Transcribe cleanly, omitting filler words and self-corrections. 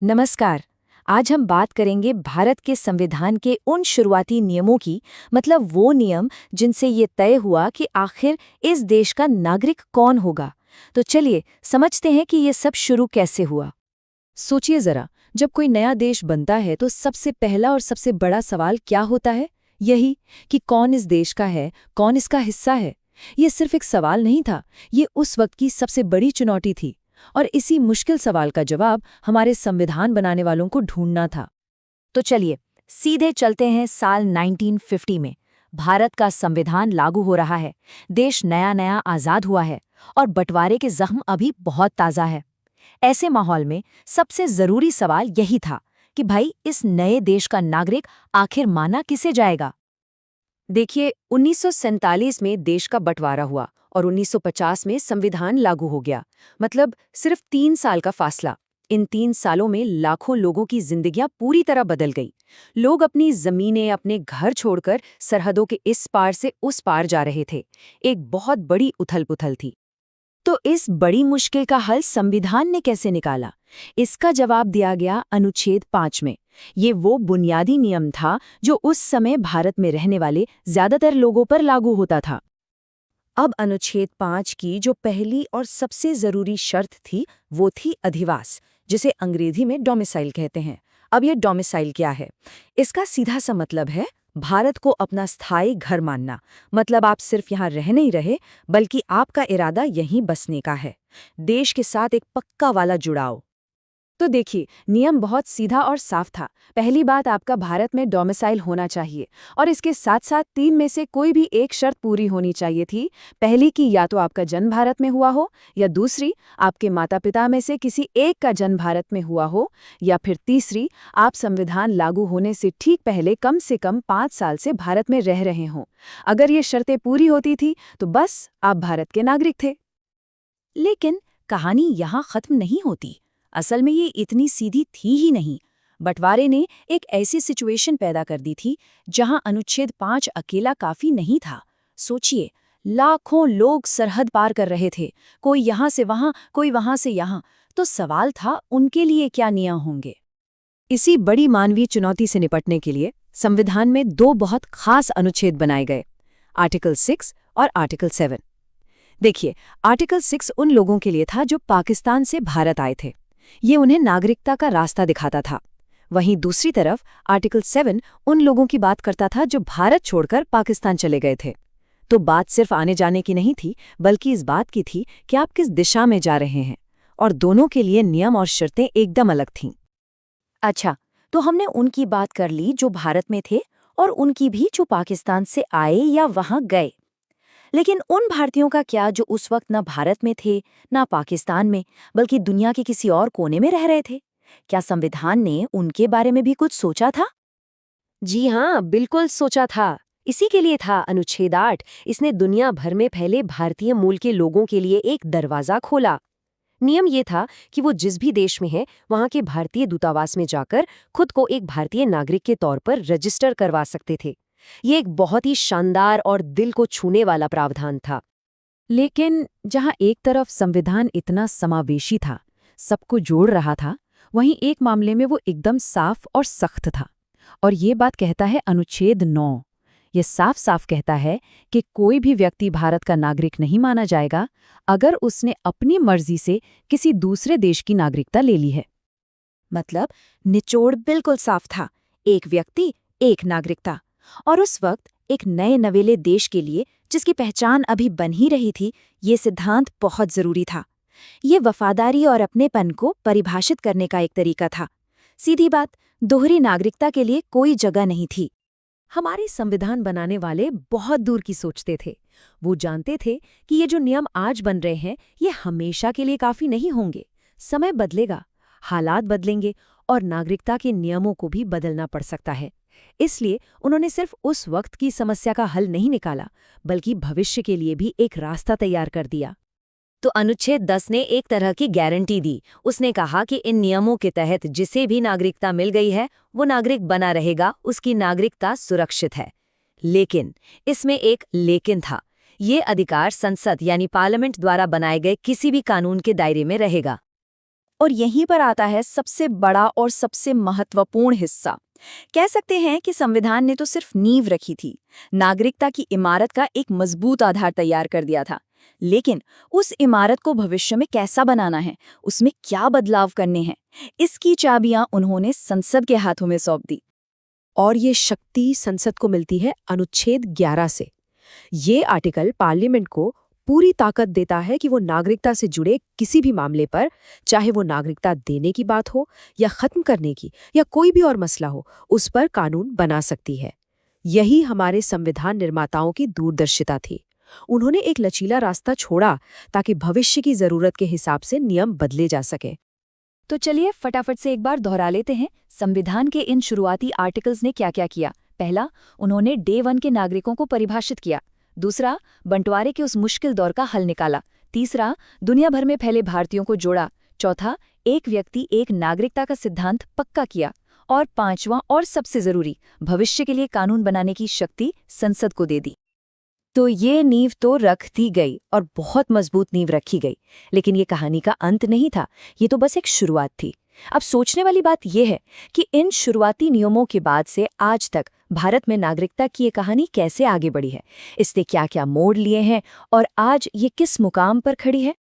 नमस्कार। आज हम बात करेंगे भारत के संविधान के उन शुरुआती नियमों की, मतलब वो नियम जिनसे ये तय हुआ कि आखिर इस देश का नागरिक कौन होगा। तो चलिए समझते हैं कि ये सब शुरू कैसे हुआ। सोचिए जरा, जब कोई नया देश बनता है तो सबसे पहला और सबसे बड़ा सवाल क्या होता है? यही कि कौन इस देश का है, कौन इसका हिस्सा है। ये सिर्फ एक सवाल नहीं था, ये उस वक्त की सबसे बड़ी चुनौती थी। और इसी मुश्किल सवाल का जवाब हमारे संविधान बनाने वालों को ढूंढना था। तो चलिए सीधे चलते हैं साल 1950 में। भारत का संविधान लागू हो रहा है, देश नया नया आज़ाद हुआ है और बंटवारे के जख्म अभी बहुत ताज़ा है। ऐसे माहौल में सबसे ज़रूरी सवाल यही था कि भाई इस नए देश का नागरिक आखिर माना किसे जाएगा। देखिए 1947 में देश का बंटवारा हुआ और 1950 में संविधान लागू हो गया। मतलब सिर्फ 3 साल का फासला। इन 3 सालों में लाखों लोगों की जिंदगियां पूरी तरह बदल गई। लोग अपनी जमीनें, अपने घर छोड़कर सरहदों के इस पार से उस पार जा रहे थे। एक बहुत बड़ी उथल-पुथल थी। तो इस बड़ी मुश्किल का हल संविधान ने कैसे निकाला? इसका जवाब दिया गया अनुच्छेद 5 में। ये वो बुनियादी नियम था जो उस समय भारत में रहने वाले ज्यादातर लोगों पर लागू होता था। अब अनुच्छेद 5 की जो पहली और सबसे जरूरी शर्त थी, वो थी अधिवास, जिसे अंग्रेजी में डोमिसाइल कहते हैं। अब ये डोमिसाइल क्या है? इसका सीधा सा मतलब है भारत को अपना स्थायी घर मानना। मतलब आप सिर्फ यहाँ रह नहीं रहे, बल्कि आपका इरादा यहीं बसने का है। देश के साथ एक पक्का वाला जुड़ाव। तो देखिए, नियम बहुत सीधा और साफ था। पहली बात, आपका भारत में डोमिसाइल होना चाहिए और इसके साथ साथ 3 में से कोई भी एक शर्त पूरी होनी चाहिए थी। पहली कि या तो आपका जन्म भारत में हुआ हो, या दूसरी आपके माता पिता में से किसी एक का जन्म भारत में हुआ हो, या फिर तीसरी आप संविधान लागू होने से ठीक पहले कम से कम 5 साल से भारत में रह रहे हों। अगर ये शर्तें पूरी होती थी तो बस आप भारत के नागरिक थे। लेकिन कहानी यहाँ खत्म नहीं होती। असल में ये इतनी सीधी थी ही नहीं। बंटवारे ने एक ऐसी सिचुएशन पैदा कर दी थी जहां अनुच्छेद 5 अकेला काफी नहीं था। सोचिए, लाखों लोग सरहद पार कर रहे थे, कोई यहाँ से वहां, कोई वहां से यहाँ। तो सवाल था, उनके लिए क्या नियम होंगे? इसी बड़ी मानवीय चुनौती से निपटने के लिए संविधान में 2 बहुत खास अनुच्छेद बनाए गए, आर्टिकल 6 और आर्टिकल 7। देखिए, आर्टिकल 6 उन लोगों के लिए था जो पाकिस्तान से भारत आए थे। ये उन्हें नागरिकता का रास्ता दिखाता था। वहीं दूसरी तरफ आर्टिकल 7 उन लोगों की बात करता था जो भारत छोड़कर पाकिस्तान चले गए थे। तो बात सिर्फ आने जाने की नहीं थी, बल्कि इस बात की थी कि आप किस दिशा में जा रहे हैं। और दोनों के लिए नियम और शर्तें एकदम अलग थीं। अच्छा, तो हमने उनकी बात कर ली जो भारत में थे, और उनकी भी जो पाकिस्तान से आए या वहां गए। लेकिन उन भारतीयों का क्या जो उस वक्त न भारत में थे, न पाकिस्तान में, बल्कि दुनिया के किसी और कोने में रह रहे थे? क्या संविधान ने उनके बारे में भी कुछ सोचा था? जी हाँ, बिल्कुल सोचा था। इसी के लिए था अनुच्छेद 8। इसने दुनिया भर में फैले भारतीय मूल के लोगों के लिए एक दरवाजा खोला। नियम ये था कि वो जिस भी देश में है, वहाँ के भारतीय दूतावास में जाकर खुद को एक भारतीय नागरिक के तौर पर रजिस्टर करवा सकते थे। ये एक बहुत ही शानदार और दिल को छूने वाला प्रावधान था। लेकिन जहाँ एक तरफ संविधान इतना समावेशी था, सबको जोड़ रहा था, वहीं एक मामले में वो एकदम साफ और सख्त था। और ये बात कहता है अनुच्छेद 9। ये साफ साफ कहता है कि कोई भी व्यक्ति भारत का नागरिक नहीं माना जाएगा अगर उसने अपनी मर्जी से किसी दूसरे देश की नागरिकता ले ली है। मतलब निचोड़ बिल्कुल साफ था, एक व्यक्ति एक नागरिकता। और उस वक्त एक नए नवेले देश के लिए, जिसकी पहचान अभी बन ही रही थी, ये सिद्धांत बहुत जरूरी था। ये वफादारी और अपनेपन को परिभाषित करने का एक तरीका था। सीधी बात, दोहरी नागरिकता के लिए कोई जगह नहीं थी। हमारे संविधान बनाने वाले बहुत दूर की सोचते थे। वो जानते थे कि ये जो नियम आज बन रहे हैं, ये हमेशा के लिए काफी नहीं होंगे। समय बदलेगा, हालात बदलेंगे और नागरिकता के नियमों को भी बदलना पड़ सकता है। इसलिए उन्होंने सिर्फ उस वक्त की समस्या का हल नहीं निकाला, बल्कि भविष्य के लिए भी एक रास्ता तैयार कर दिया। तो अनुच्छेद 10 ने एक तरह की गारंटी दी। उसने कहा कि इन नियमों के तहत जिसे भी नागरिकता मिल गई है, वो नागरिक बना रहेगा, उसकी नागरिकता सुरक्षित है। लेकिन इसमें एक लेकिन था। ये अधिकार संसद यानी पार्लियामेंट द्वारा बनाए गए किसी भी कानून के दायरे में रहेगा। और यहीं पर आता है सबसे बड़ा और सबसे महत्वपूर्ण हिस्सा। कह सकते हैं कि संविधान ने तो सिर्फ नींव रखी थी, नागरिकता की इमारत का एक मजबूत आधार तैयार कर दिया था। लेकिन उस इमारत को भविष्य में कैसा बनाना है, उसमें क्या बदलाव करने हैं, इसकी चाबियां उन्होंने संसद के हाथों में सौंप दी। और ये शक्ति संसद को मिलती है अनुच्छेद 11 से। ये आर्टिकल पार्लियामेंट को पूरी ताकत देता है कि वो नागरिकता से जुड़े किसी भी मामले पर, चाहे वो नागरिकता देने की बात हो या खत्म करने की या कोई भी और मसला हो, उस पर कानून बना सकती है। यही हमारे संविधान निर्माताओं की दूरदर्शिता थी। उन्होंने एक लचीला रास्ता छोड़ा ताकि भविष्य की जरूरत के हिसाब से नियम बदले जा सके। तो चलिए फटाफट से एक बार दोहरा लेते हैं, संविधान के इन शुरुआती आर्टिकल्स ने क्या क्या किया। पहला, उन्होंने डे 1 के नागरिकों को परिभाषित किया। दूसरा, बंटवारे के उस मुश्किल दौर का हल निकाला। तीसरा, दुनिया भर में फैले भारतीयों को जोड़ा। चौथा, एक व्यक्ति एक नागरिकता का सिद्धांत पक्का किया। और पांचवां और सबसे जरूरी, भविष्य के लिए कानून बनाने की शक्ति संसद को दे दी। तो ये नींव तो रख दी गई और बहुत मजबूत नींव रखी गई, लेकिन ये कहानी का अंत नहीं था, ये तो बस एक शुरुआत थी। अब सोचने वाली बात यह है कि इन शुरुआती नियमों के बाद से आज तक भारत में नागरिकता की ये कहानी कैसे आगे बढ़ी है, इसने क्या क्या मोड़ लिए हैं और आज ये किस मुकाम पर खड़ी है।